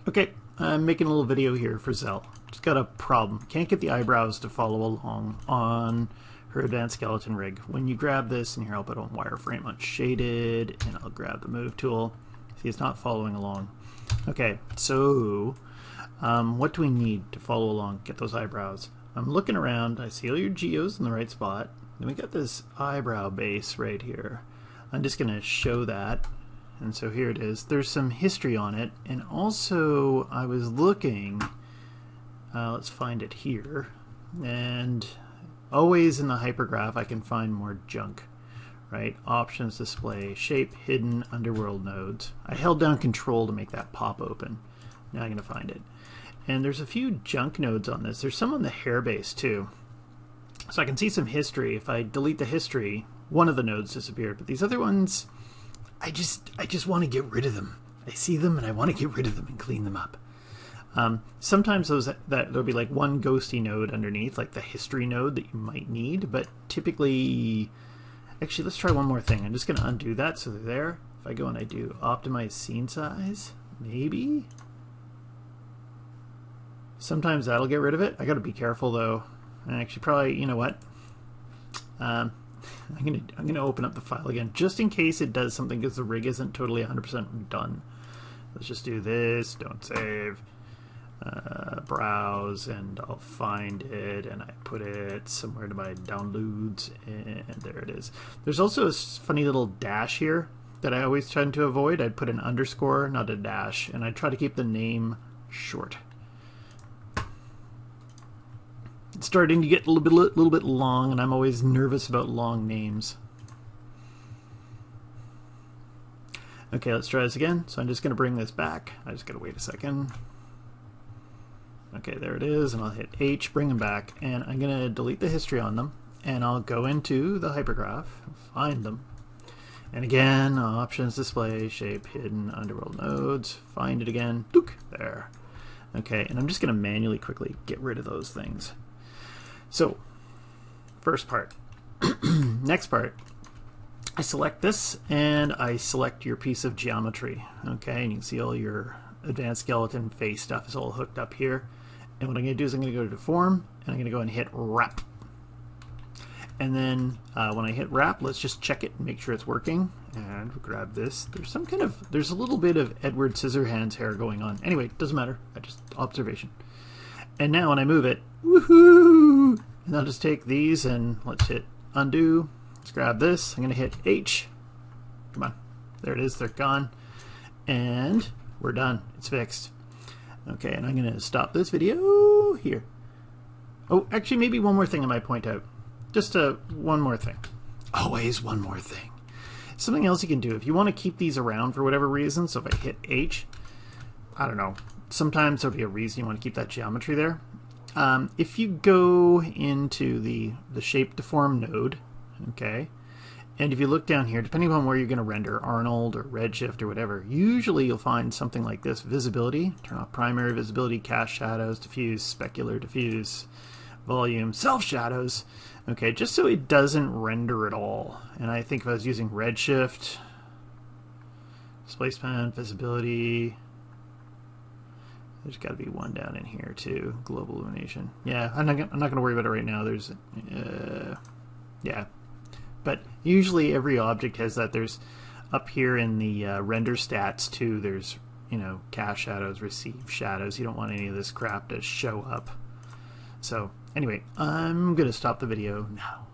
Okay, I'm making a little video here for Zell. Just got a problem. Can't get the eyebrows to follow along on her advanced skeleton rig. When you grab this, and here I'll put on wireframe on shaded, and I'll grab the move tool. See, it's not following along. Okay, so what do we need to follow along, get those eyebrows? I'm looking around, I see all your geos in the right spot. Then we got this eyebrow base right here. I'm just going to show that. And so here it is. There's some history on it, and also I was looking, let's find it here, and always in the hypergraph I can find more junk, right? Options, display, shape, hidden, underworld nodes. I held down control to make that pop open. Now I'm going to find it. And there's a few junk nodes on this. There's some on the hair base too. So I can see some history. If I delete the history, one of the nodes disappeared, but these other ones, I just want to get rid of them. I see them and I want to get rid of them and clean them up. Sometimes there'll be like one ghosty node underneath, like the history node that you might need, but typically, actually let's try one more thing. I'm just going to undo that so they're there. If I go and I do optimize scene size, maybe? Sometimes that'll get rid of it. I got to be careful though. And actually probably, you know what? I'm gonna open up the file again just in case it does something because the rig isn't totally 100% done. Let's just do this. Don't save. Browse, and I'll find it, and I put it somewhere to my downloads, and there it is. There's also a funny little dash here that I always try to avoid. I'd put an underscore, not a dash, and I try to keep the name short. It's starting to get a little bit long, and I'm always nervous about long names. Okay, let's try this again. So I'm just going to bring this back. I just got to wait a second. Okay, there it is, and I'll hit H, bring them back, and I'm going to delete the history on them, and I'll go into the hypergraph, find them, and again, options, display, shape, hidden, underworld nodes, find it again, look, there. Okay, and I'm just going to manually quickly get rid of those things. So, first part. Next part, I select this and I select your piece of geometry. Okay, and you can see all your advanced skeleton face stuff is all hooked up here. And what I'm going to do is I'm going to go to Deform and I'm going to go and hit Wrap. And then when I hit Wrap, let's just check it and make sure it's working. And we'll grab this. There's a little bit of Edward Scissorhands hair going on. Anyway, doesn't matter. I just observation. And now when I move it, woohoo! And I'll just take these and let's hit undo. Let's grab this. I'm going to hit H. Come on. There it is. They're gone. And we're done. It's fixed. Okay, and I'm going to stop this video here. Oh, actually, maybe one more thing I might point out. Just one more thing. Always one more thing. Something else you can do. If you want to keep these around for whatever reason, so if I hit H, I don't know. Sometimes there'll be a reason you want to keep that geometry there. If you go into the shape deform node, okay, and if you look down here, depending on where you're going to render, Arnold or Redshift or whatever, usually you'll find something like this: visibility, turn off primary visibility, cast shadows, diffuse, specular, diffuse, volume, self shadows, okay, just so it doesn't render at all. And I think if I was using Redshift, displacement, visibility, there's got to be one down in here too. Global illumination. Yeah, I'm not going to worry about it right now. There's, yeah. But usually every object has that. There's up here in the render stats too. There's, you know, cast shadows, receive shadows. You don't want any of this crap to show up. So anyway, I'm going to stop the video now.